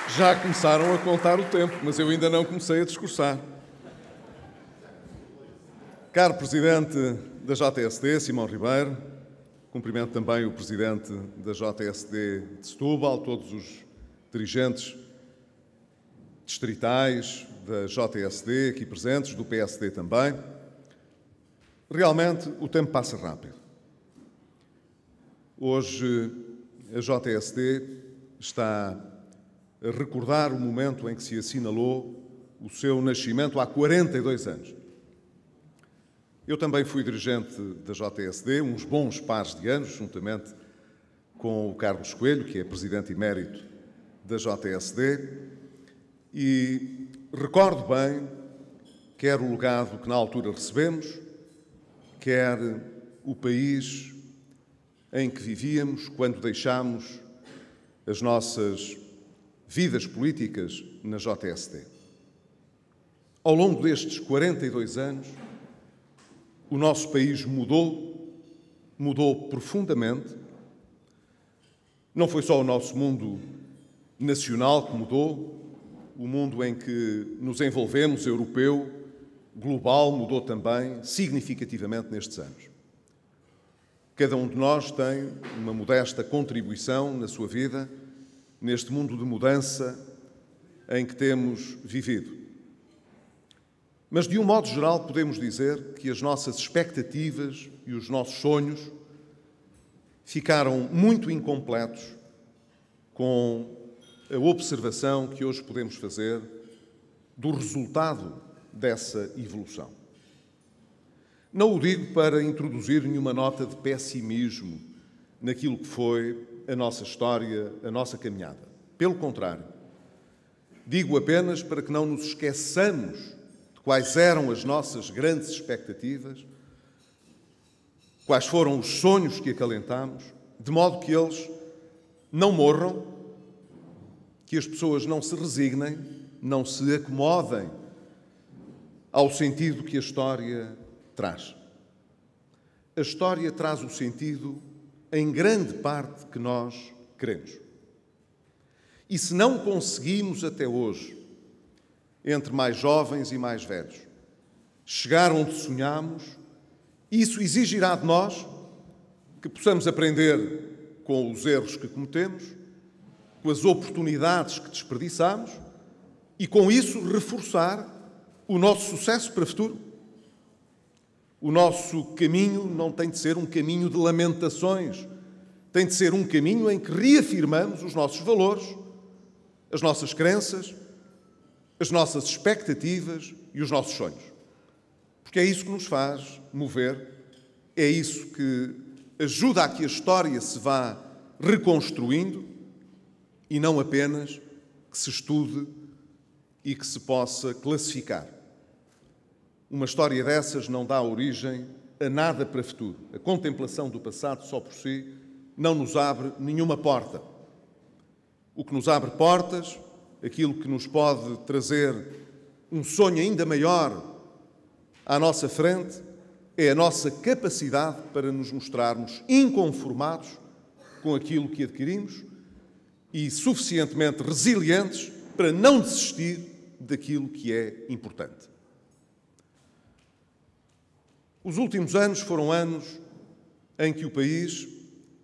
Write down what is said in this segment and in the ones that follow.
Já começaram a contar o tempo, mas eu ainda não comecei a discursar. Caro Presidente da JSD, Simão Ribeiro, cumprimento também o Presidente da JSD de Setúbal, todos os dirigentes distritais da JSD aqui presentes, do PSD também. Realmente o tempo passa rápido. Hoje a JSD está a recordar o momento em que se assinalou o seu nascimento há 42 anos. Eu também fui dirigente da JSD uns bons pares de anos, juntamente com o Carlos Coelho, que é Presidente emérito da JSD, e recordo bem quer o legado que na altura recebemos, quer o país em que vivíamos quando deixámos as nossas vidas políticas na JSD. Ao longo destes 42 anos, o nosso país mudou profundamente. Não foi só o nosso mundo nacional que mudou, o mundo em que nos envolvemos, europeu, global, mudou também significativamente nestes anos. Cada um de nós tem uma modesta contribuição na sua vida, neste mundo de mudança em que temos vivido. Mas, de um modo geral, podemos dizer que as nossas expectativas e os nossos sonhos ficaram muito incompletos com a observação que hoje podemos fazer do resultado dessa evolução. Não o digo para introduzir nenhuma nota de pessimismo naquilo que foi a nossa história, a nossa caminhada. Pelo contrário, digo apenas para que não nos esqueçamos de quais eram as nossas grandes expectativas, quais foram os sonhos que acalentámos, de modo que eles não morram, que as pessoas não se resignem, não se acomodem ao sentido que a história traz. A história traz o sentido, em grande parte, que nós queremos. E se não conseguimos até hoje, entre mais jovens e mais velhos, chegar onde sonhamos, isso exigirá de nós que possamos aprender com os erros que cometemos, com as oportunidades que desperdiçamos e, com isso, reforçar o nosso sucesso para o futuro. O nosso caminho não tem de ser um caminho de lamentações, tem de ser um caminho em que reafirmamos os nossos valores, as nossas crenças, as nossas expectativas e os nossos sonhos. Porque é isso que nos faz mover, é isso que ajuda a que a história se vá reconstruindo e não apenas que se estude e que se possa classificar. Uma história dessas não dá origem a nada para o futuro. A contemplação do passado só por si não nos abre nenhuma porta. O que nos abre portas, aquilo que nos pode trazer um sonho ainda maior à nossa frente, é a nossa capacidade para nos mostrarmos inconformados com aquilo que adquirimos e suficientemente resilientes para não desistir daquilo que é importante. Os últimos anos foram anos em que o país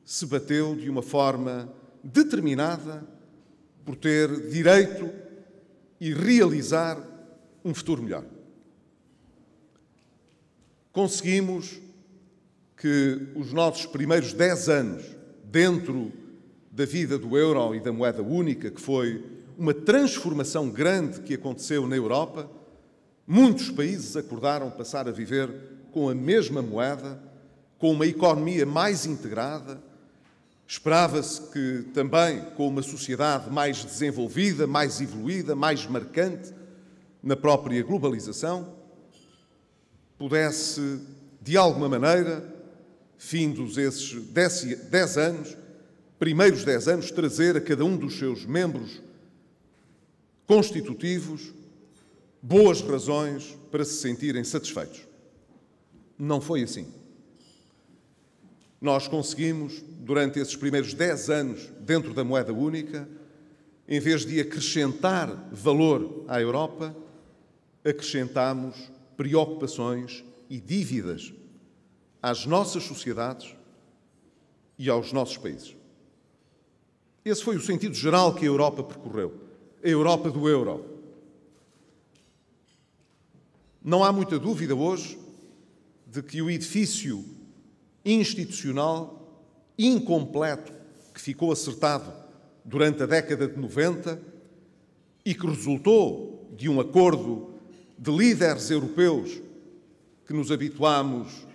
se bateu de uma forma determinada por ter direito e realizar um futuro melhor. Conseguimos que os nossos primeiros 10 anos dentro da vida do euro e da moeda única, que foi uma transformação grande que aconteceu na Europa, muitos países acordaram passar a viver com a mesma moeda, com uma economia mais integrada. Esperava-se que também com uma sociedade mais desenvolvida, mais evoluída, mais marcante na própria globalização, pudesse, de alguma maneira, findos esses 10 anos, primeiros 10 anos, trazer a cada um dos seus membros constitutivos boas razões para se sentirem satisfeitos. Não foi assim. Nós conseguimos, durante esses primeiros 10 anos dentro da moeda única, em vez de acrescentar valor à Europa, acrescentamos preocupações e dívidas às nossas sociedades e aos nossos países. Esse foi o sentido geral que a Europa percorreu, a Europa do euro. Não há muita dúvida hoje de que o edifício institucional incompleto que ficou acertado durante a década de 90 e que resultou de um acordo de líderes europeus que nos habituámos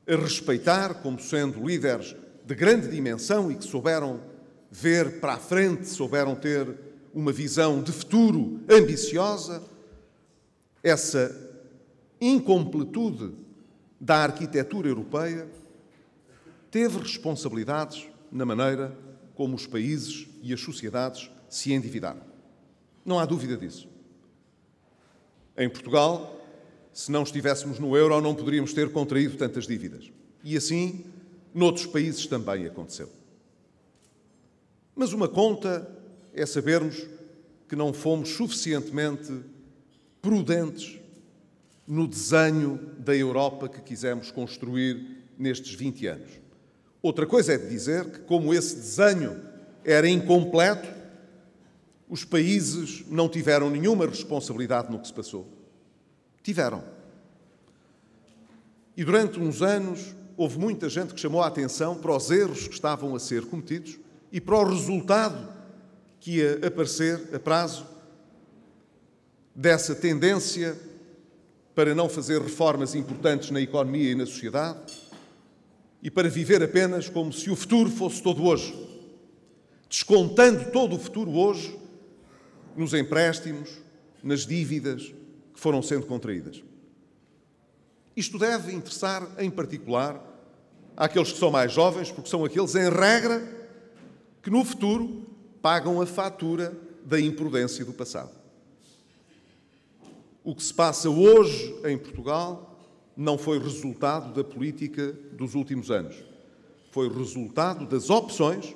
a respeitar como sendo líderes de grande dimensão e que souberam ver para a frente, souberam ter uma visão de futuro ambiciosa, essa incompletude da arquitetura europeia teve responsabilidades na maneira como os países e as sociedades se endividaram. Não há dúvida disso. Em Portugal, se não estivéssemos no euro, não poderíamos ter contraído tantas dívidas. E assim, noutros países também aconteceu. Mas uma conta é sabermos que não fomos suficientemente prudentes no desenho da Europa que quisemos construir nestes 20 anos. Outra coisa é dizer que, como esse desenho era incompleto, os países não tiveram nenhuma responsabilidade no que se passou. Tiveram. E durante uns anos houve muita gente que chamou a atenção para os erros que estavam a ser cometidos e para o resultado que ia aparecer a prazo dessa tendência para não fazer reformas importantes na economia e na sociedade e para viver apenas como se o futuro fosse todo hoje, descontando todo o futuro hoje nos empréstimos, nas dívidas que foram sendo contraídas. Isto deve interessar, em particular, àqueles que são mais jovens, porque são aqueles, em regra, que no futuro pagam a fatura da imprudência do passado. O que se passa hoje em Portugal não foi resultado da política dos últimos anos. Foi resultado das opções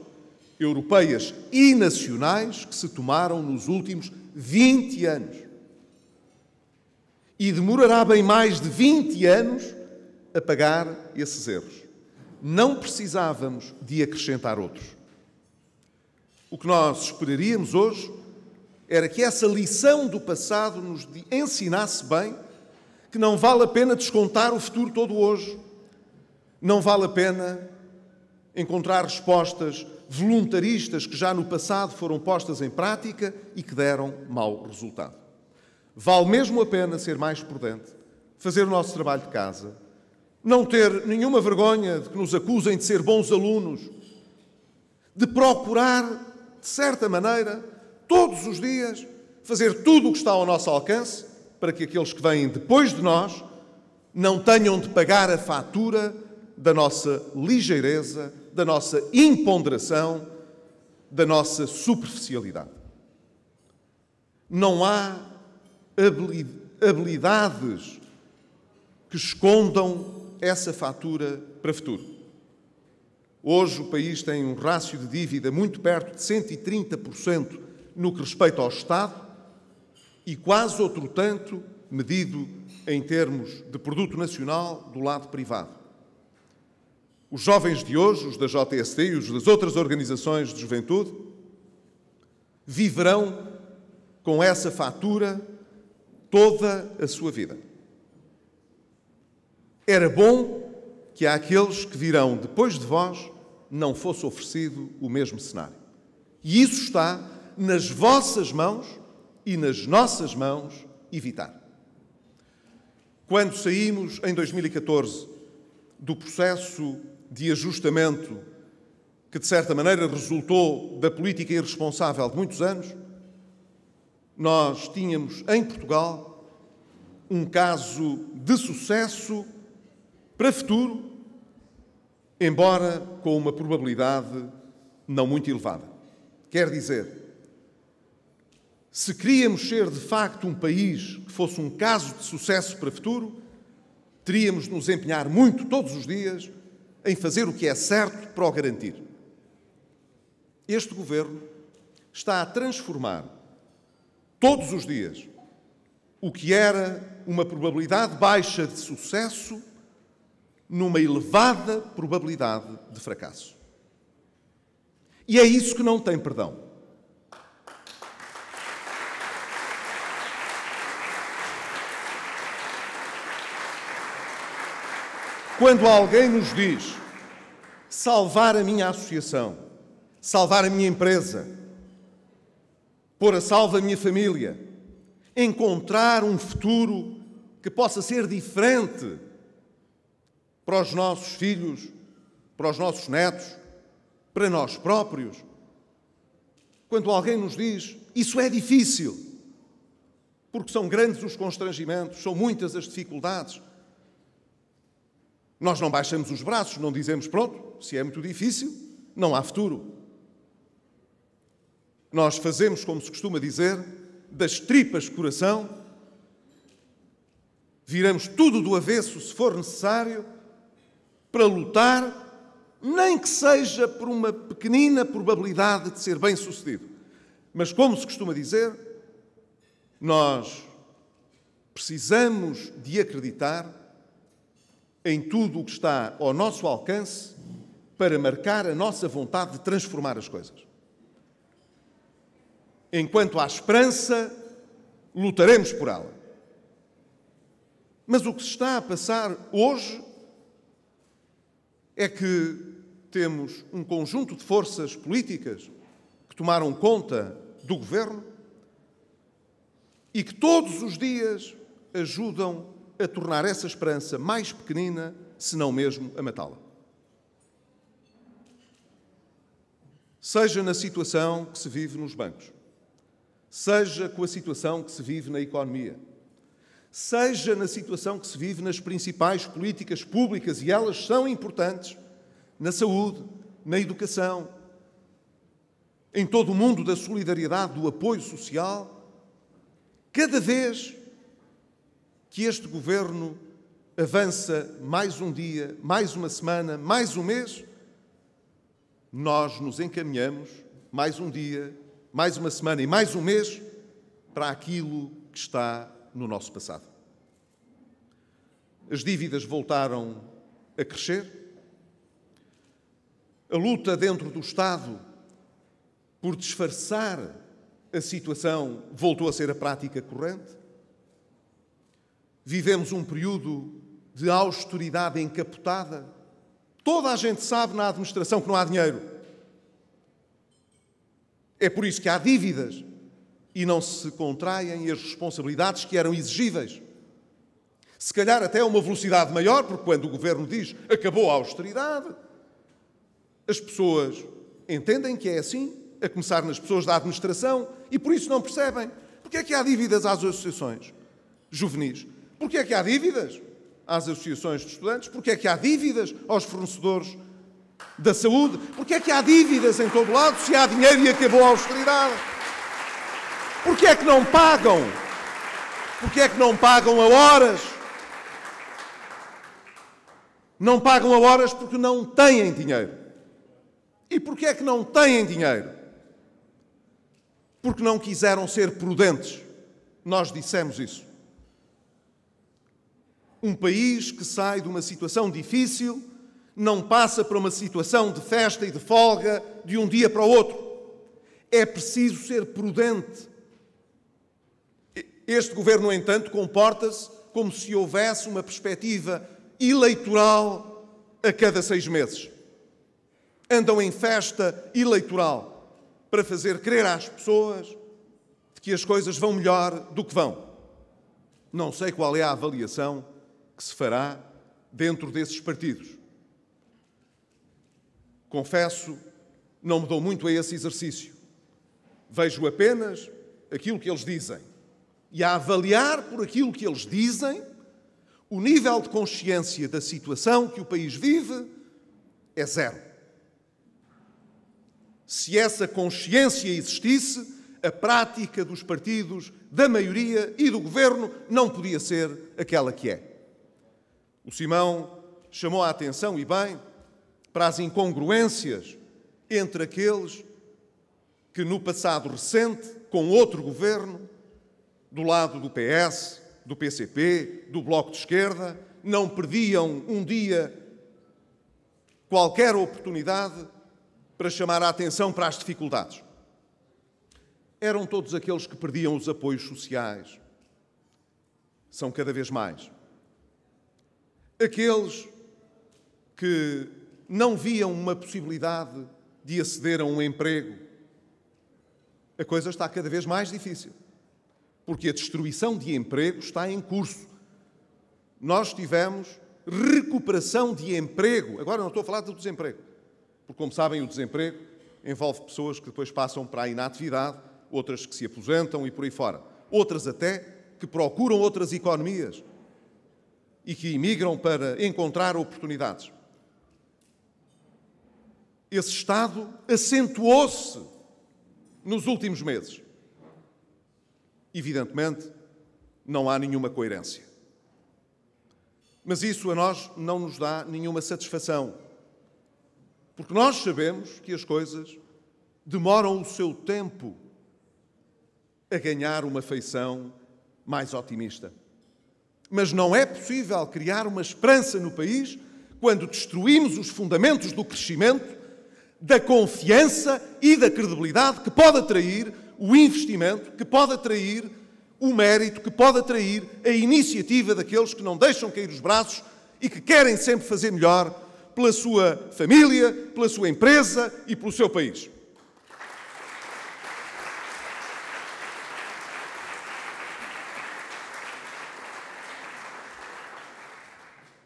europeias e nacionais que se tomaram nos últimos 20 anos. E demorará bem mais de 20 anos a pagar esses erros. Não precisávamos de acrescentar outros. O que nós esperaríamos hoje era que essa lição do passado nos ensinasse bem que não vale a pena descontar o futuro todo hoje. Não vale a pena encontrar respostas voluntaristas que já no passado foram postas em prática e que deram mau resultado. Vale mesmo a pena ser mais prudente, fazer o nosso trabalho de casa, não ter nenhuma vergonha de que nos acusem de ser bons alunos, de procurar, de certa maneira, todos os dias, fazer tudo o que está ao nosso alcance para que aqueles que vêm depois de nós não tenham de pagar a fatura da nossa ligeireza, da nossa imponderação, da nossa superficialidade. Não há habilidades que escondam essa fatura para o futuro. Hoje o país tem um rácio de dívida muito perto de 130% no que respeita ao Estado e quase outro tanto medido em termos de produto nacional do lado privado. Os jovens de hoje, os da JST e os das outras organizações de juventude, viverão com essa fatura toda a sua vida. Era bom que àqueles que virão depois de vós não fosse oferecido o mesmo cenário. E isso está nas vossas mãos e nas nossas mãos evitar. Quando saímos, em 2014, do processo de ajustamento que, de certa maneira, resultou da política irresponsável de muitos anos, nós tínhamos, em Portugal, um caso de sucesso para o futuro, embora com uma probabilidade não muito elevada. Quer dizer, se queríamos ser, de facto, um país que fosse um caso de sucesso para o futuro, teríamos de nos empenhar muito, todos os dias, em fazer o que é certo para o garantir. Este governo está a transformar, todos os dias, o que era uma probabilidade baixa de sucesso numa elevada probabilidade de fracasso. E é isso que não tem perdão. Quando alguém nos diz salvar a minha associação, salvar a minha empresa, pôr a salvo a minha família, encontrar um futuro que possa ser diferente para os nossos filhos, para os nossos netos, para nós próprios. Quando alguém nos diz isso é difícil, porque são grandes os constrangimentos, são muitas as dificuldades, nós não baixamos os braços, não dizemos, pronto, se é muito difícil, não há futuro. Nós fazemos, como se costuma dizer, das tripas coração, viramos tudo do avesso, se for necessário, para lutar, nem que seja por uma pequenina probabilidade de ser bem-sucedido. Mas, como se costuma dizer, nós precisamos de acreditar em tudo o que está ao nosso alcance para marcar a nossa vontade de transformar as coisas. Enquanto há esperança, lutaremos por ela. Mas o que se está a passar hoje é que temos um conjunto de forças políticas que tomaram conta do governo e que todos os dias ajudam a tornar essa esperança mais pequenina, se não mesmo a matá-la. Seja na situação que se vive nos bancos, seja com a situação que se vive na economia, seja na situação que se vive nas principais políticas públicas, e elas são importantes, na saúde, na educação, em todo o mundo da solidariedade, do apoio social, cada vez que este governo avança mais um dia, mais uma semana, mais um mês, nós nos encaminhamos mais um dia, mais uma semana e mais um mês para aquilo que está no nosso passado. As dívidas voltaram a crescer, a luta dentro do Estado por disfarçar a situação voltou a ser a prática corrente. Vivemos um período de austeridade encapotada. Toda a gente sabe na administração que não há dinheiro. É por isso que há dívidas e não se contraem as responsabilidades que eram exigíveis. Se calhar até a uma velocidade maior, porque quando o governo diz acabou a austeridade, as pessoas entendem que é assim, a começar nas pessoas da administração, e por isso não percebem. Porque é que há dívidas às associações juvenis? Porque é que há dívidas às associações de estudantes? Porque é que há dívidas aos fornecedores da saúde? Porque é que há dívidas em todo lado se há dinheiro e acabou a austeridade? Porque é que não pagam? Porque é que não pagam a horas? Não pagam a horas porque não têm dinheiro. E porque é que não têm dinheiro? Porque não quiseram ser prudentes. Nós dissemos isso. Um país que sai de uma situação difícil não passa para uma situação de festa e de folga de um dia para o outro. É preciso ser prudente. Este governo, no entanto, comporta-se como se houvesse uma perspectiva eleitoral a cada 6 meses. Andam em festa eleitoral para fazer crer às pessoas de que as coisas vão melhor do que vão. Não sei qual é a avaliação que se fará dentro desses partidos. Confesso, não me dou muito a esse exercício. Vejo apenas aquilo que eles dizem. E a avaliar por aquilo que eles dizem, o nível de consciência da situação que o país vive é zero. Se essa consciência existisse, a prática dos partidos, da maioria e do governo não podia ser aquela que é. O Simão chamou a atenção, e bem, para as incongruências entre aqueles que no passado recente, com outro governo, do lado do PS, do PCP, do Bloco de Esquerda, não perdiam um dia qualquer oportunidade para chamar a atenção para as dificuldades. Eram todos aqueles que perdiam os apoios sociais. São cada vez mais. Aqueles que não viam uma possibilidade de aceder a um emprego. A coisa está cada vez mais difícil, porque a destruição de emprego está em curso. Nós tivemos recuperação de emprego. Agora não estou a falar do desemprego, porque, como sabem, o desemprego envolve pessoas que depois passam para a inatividade, outras que se aposentam e por aí fora. Outras até que procuram outras economias e que imigram para encontrar oportunidades. Esse estado acentuou-se nos últimos meses. Evidentemente, não há nenhuma coerência. Mas isso a nós não nos dá nenhuma satisfação, porque nós sabemos que as coisas demoram o seu tempo a ganhar uma feição mais otimista. Mas não é possível criar uma esperança no país quando destruímos os fundamentos do crescimento, da confiança e da credibilidade que pode atrair o investimento, que pode atrair o mérito, que pode atrair a iniciativa daqueles que não deixam cair os braços e que querem sempre fazer melhor pela sua família, pela sua empresa e pelo seu país.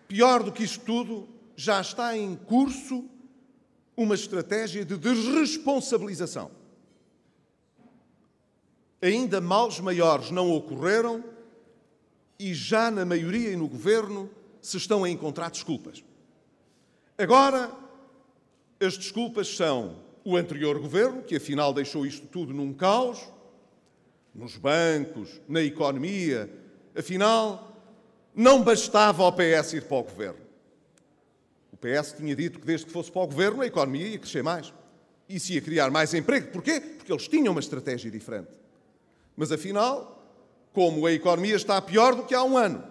Pior do que isto tudo, já está em curso uma estratégia de desresponsabilização. Ainda males maiores não ocorreram e já na maioria e no governo se estão a encontrar desculpas. Agora, as desculpas são o anterior governo, que afinal deixou isto tudo num caos, nos bancos, na economia. Afinal, não bastava ao PS ir para o governo. O PS tinha dito que desde que fosse para o governo a economia ia crescer mais. E se ia criar mais emprego. Porquê? Porque eles tinham uma estratégia diferente. Mas afinal, como a economia está pior do que há um ano,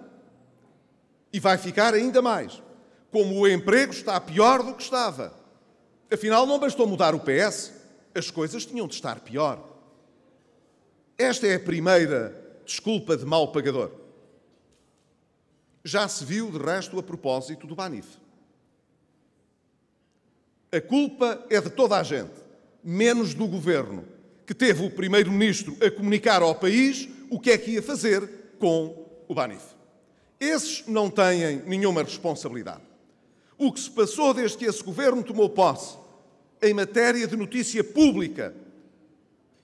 e vai ficar ainda mais, como o emprego está pior do que estava, afinal não bastou mudar o PS, as coisas tinham de estar pior. Esta é a primeira desculpa de mau pagador. Já se viu, de resto, a propósito do Banif. A culpa é de toda a gente, menos do governo, que teve o primeiro-ministro a comunicar ao país o que é que ia fazer com o Banif. Esses não têm nenhuma responsabilidade. O que se passou desde que esse governo tomou posse em matéria de notícia pública,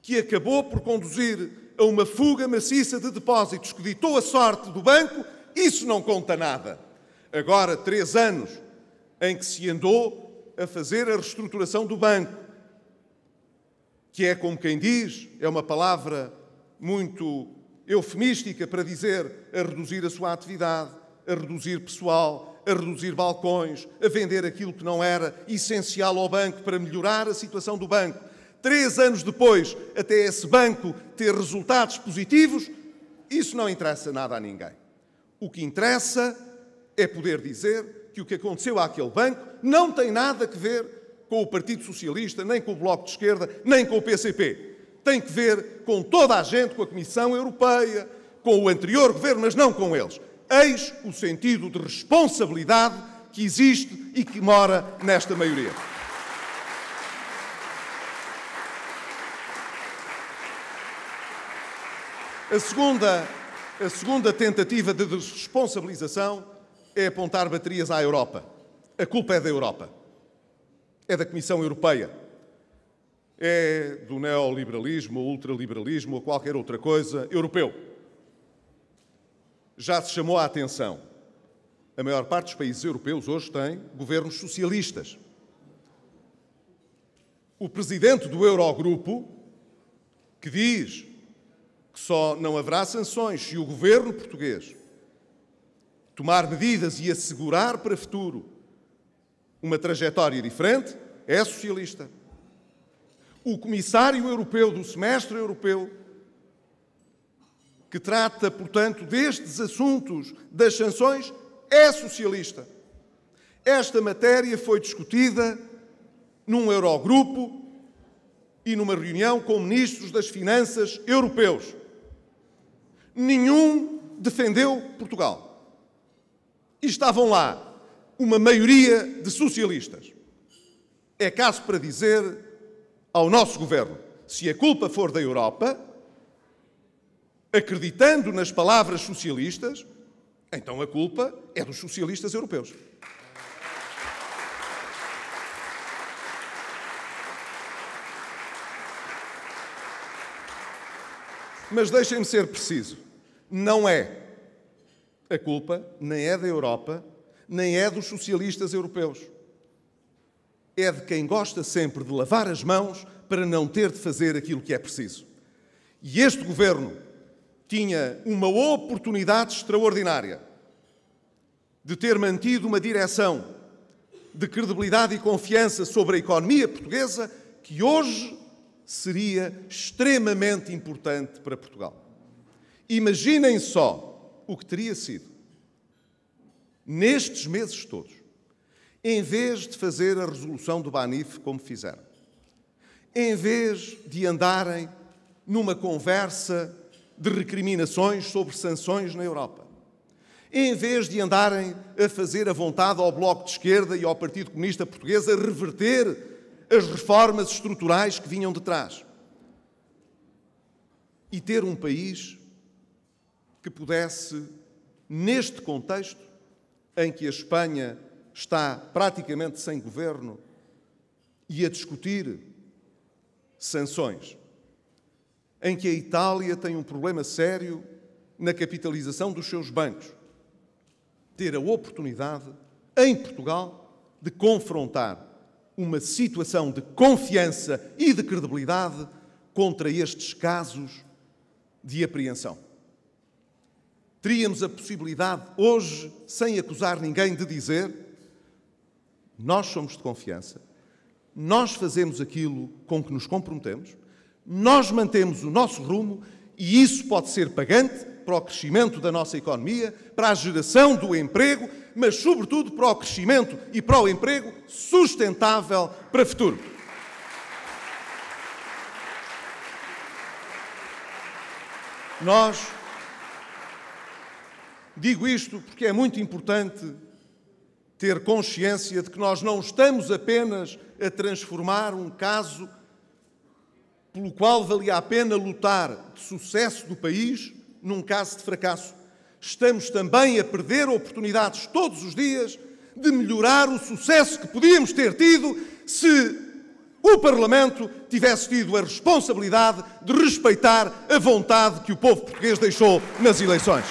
que acabou por conduzir a uma fuga maciça de depósitos que ditou a sorte do banco, isso não conta nada. Agora, 3 anos em que se andou a fazer a reestruturação do banco, que é, como quem diz, é uma palavra muito eufemística para dizer a reduzir a sua atividade, a reduzir pessoal, a reduzir balcões, a vender aquilo que não era essencial ao banco para melhorar a situação do banco. 3 anos depois, até esse banco ter resultados positivos, isso não interessa nada a ninguém. O que interessa é poder dizer que o que aconteceu àquele banco não tem nada a ver com o Partido Socialista, nem com o Bloco de Esquerda, nem com o PCP. Tem que ver com toda a gente, com a Comissão Europeia, com o anterior governo, mas não com eles. Eis o sentido de responsabilidade que existe e que mora nesta maioria. A segunda tentativa de desresponsabilização é apontar baterias à Europa. A culpa é da Europa. É da Comissão Europeia. É do neoliberalismo, ou ultraliberalismo, ou qualquer outra coisa europeu. Já se chamou a atenção. A maior parte dos países europeus hoje tem governos socialistas. O presidente do Eurogrupo, que diz que só não haverá sanções se o governo português tomar medidas e assegurar para o futuro uma trajetória diferente, é socialista. O comissário europeu do semestre europeu, que trata, portanto, destes assuntos das sanções, é socialista. Esta matéria foi discutida num Eurogrupo e numa reunião com ministros das Finanças europeus. Nenhum defendeu Portugal. E estavam lá uma maioria de socialistas. É caso para dizer ao nosso governo, se a culpa for da Europa, acreditando nas palavras socialistas, então a culpa é dos socialistas europeus. Mas deixem-me ser preciso, não é a culpa, nem é da Europa, nem é dos socialistas europeus. É de quem gosta sempre de lavar as mãos para não ter de fazer aquilo que é preciso. E este governo tinha uma oportunidade extraordinária de ter mantido uma direção de credibilidade e confiança sobre a economia portuguesa que hoje seria extremamente importante para Portugal. Imaginem só o que teria sido, nestes meses todos, em vez de fazer a resolução do Banif como fizeram, em vez de andarem numa conversa de recriminações sobre sanções na Europa, em vez de andarem a fazer a vontade ao Bloco de Esquerda e ao Partido Comunista Português a reverter as reformas estruturais que vinham de trás, e ter um país que pudesse, neste contexto em que a Espanha está praticamente sem governo e a discutir sanções, em que a Itália tem um problema sério na capitalização dos seus bancos, ter a oportunidade, em Portugal, de confrontar uma situação de confiança e de credibilidade contra estes casos de apreensão. Teríamos a possibilidade, hoje, sem acusar ninguém, de dizer: nós somos de confiança, nós fazemos aquilo com que nos comprometemos, nós mantemos o nosso rumo e isso pode ser pagante para o crescimento da nossa economia, para a geração do emprego, mas, sobretudo, para o crescimento e para o emprego sustentável para o futuro. Digo isto porque é muito importante ter consciência de que nós não estamos apenas a transformar um caso pelo qual valia a pena lutar de sucesso do país num caso de fracasso. Estamos também a perder oportunidades todos os dias de melhorar o sucesso que podíamos ter tido se o Parlamento tivesse tido a responsabilidade de respeitar a vontade que o povo português deixou nas eleições.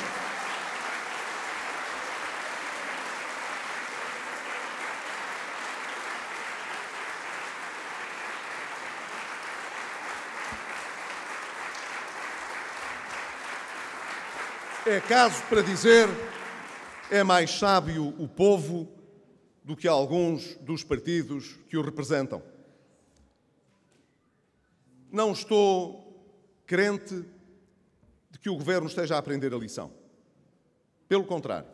É caso para dizer, é mais sábio o povo do que alguns dos partidos que o representam. Não estou crente de que o Governo esteja a aprender a lição. Pelo contrário,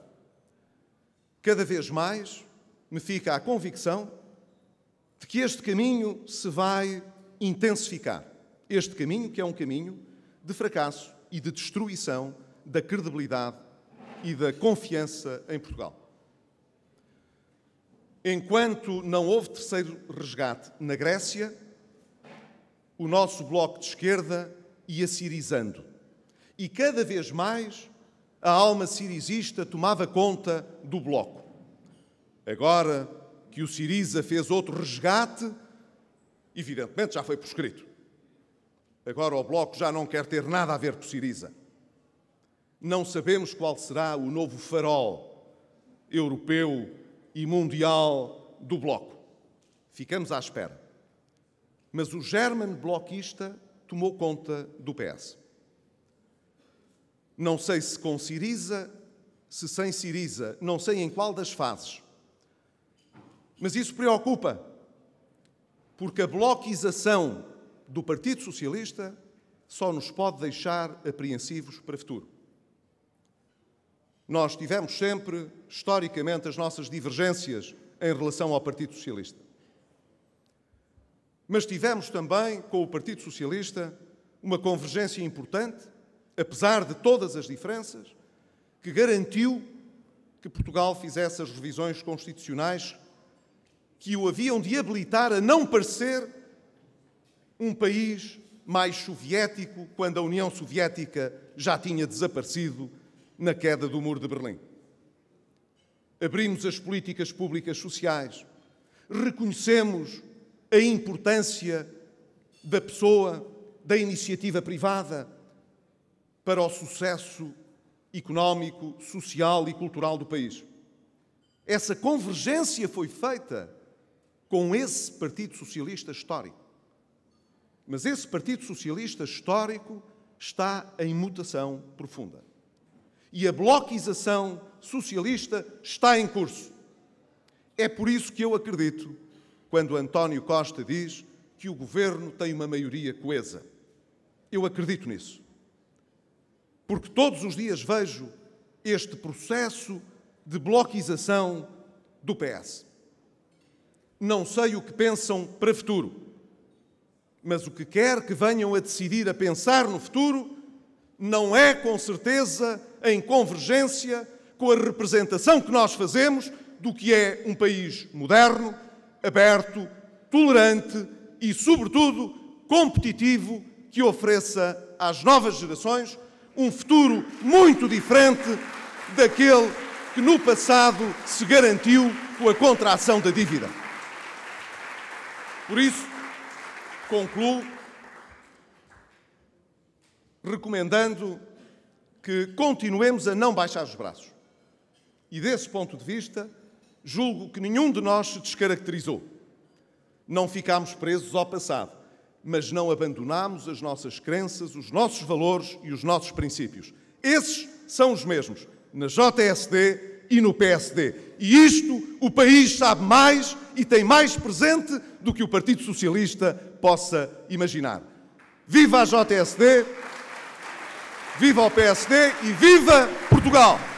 cada vez mais me fica a convicção de que este caminho se vai intensificar. Este caminho que é um caminho de fracasso e de destruição da credibilidade e da confiança em Portugal. Enquanto não houve terceiro resgate na Grécia, o nosso Bloco de Esquerda ia sirizando. E cada vez mais a alma sirizista tomava conta do Bloco. Agora que o Siriza fez outro resgate, evidentemente já foi prescrito. Agora o Bloco já não quer ter nada a ver com o Siriza. Não sabemos qual será o novo farol europeu e mundial do Bloco. Ficamos à espera. Mas o germen bloquista tomou conta do PS. Não sei se com Siriza, se sem Siriza, não sei em qual das fases. Mas isso preocupa, porque a bloquização do Partido Socialista só nos pode deixar apreensivos para o futuro. Nós tivemos sempre, historicamente, as nossas divergências em relação ao Partido Socialista. Mas tivemos também, com o Partido Socialista, uma convergência importante, apesar de todas as diferenças, que garantiu que Portugal fizesse as revisões constitucionais que o haviam de habilitar a não parecer um país mais soviético, quando a União Soviética já tinha desaparecido na queda do Muro de Berlim. Abrimos as políticas públicas sociais, reconhecemos a importância da pessoa, da iniciativa privada para o sucesso económico, social e cultural do país. Essa convergência foi feita com esse Partido Socialista histórico. Mas esse Partido Socialista histórico está em mutação profunda. E a bloquização socialista está em curso. É por isso que eu acredito, quando António Costa diz que o governo tem uma maioria coesa. Eu acredito nisso. Porque todos os dias vejo este processo de bloquização do PS. Não sei o que pensam para o futuro, mas o que quer que venham a decidir a pensar no futuro não é, com certeza, em convergência com a representação que nós fazemos do que é um país moderno, aberto, tolerante e, sobretudo, competitivo, que ofereça às novas gerações um futuro muito diferente daquele que no passado se garantiu com a contração da dívida. Por isso, concluo recomendando que continuemos a não baixar os braços. E, desse ponto de vista, julgo que nenhum de nós se descaracterizou. Não ficámos presos ao passado, mas não abandonámos as nossas crenças, os nossos valores e os nossos princípios. Esses são os mesmos na JSD e no PSD. E isto o país sabe mais e tem mais presente do que o Partido Socialista possa imaginar. Viva a JSD, viva o PSD e viva Portugal!